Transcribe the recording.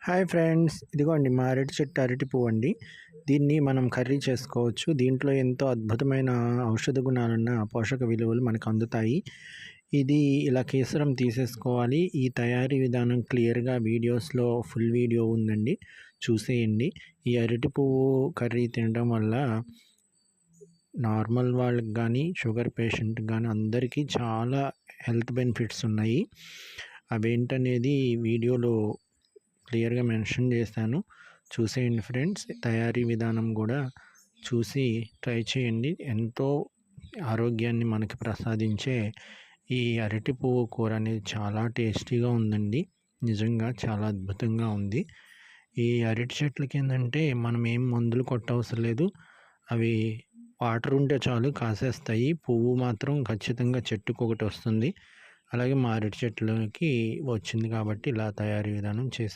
Hi friends, ఇదిగోండి మా అరటి చెట్టు అరటి పువ్వు అండి. దీన్ని మనం కర్రీ చేసుకోవచ్చు. దీంట్లో ఎంతో అద్భుతమైన ఔషధ గుణాలున్న పోషక విలువలు మనకు అందుతాయి. ఇది ఇలా కేసరం తీసేసుకోవాలి. ఈ తయారీ విధానం క్లియర్గా వీడియోస్లో ఫుల్ వీడియో ఉందండి, చూసేయండి. ఈ అరటి పువ్వు కర్రీ తినడం వల్ల నార్మల్ వాళ్ళకి కానీ షుగర్ పేషెంట్కి కానీ అందరికీ చాలా హెల్త్ బెనిఫిట్స్ ఉన్నాయి. అవేంటనేది వీడియోలో క్లియర్గా మెన్షన్ చేశాను, చూసేయండి ఫ్రెండ్స్. తయారీ విధానం కూడా చూసి ట్రై చేయండి. ఎంతో ఆరోగ్యాన్ని మనకి ప్రసాదించే ఈ అరటి పువ్వు కూర అనేది చాలా టేస్టీగా ఉందండి. నిజంగా చాలా అద్భుతంగా ఉంది. ఈ అరటి చెట్లకి ఏంటంటే మనం ఏం మందులు కొట్టవసరం లేదు. అవి వాటర్ ఉంటే చాలు కాసేస్తాయి. పువ్వు మాత్రం ఖచ్చితంగా చెట్టుకు ఒకటి వస్తుంది. అలాగే మా అరటి చెట్లకి వచ్చింది కాబట్టి ఇలా తయారీ విధానం చేశాను.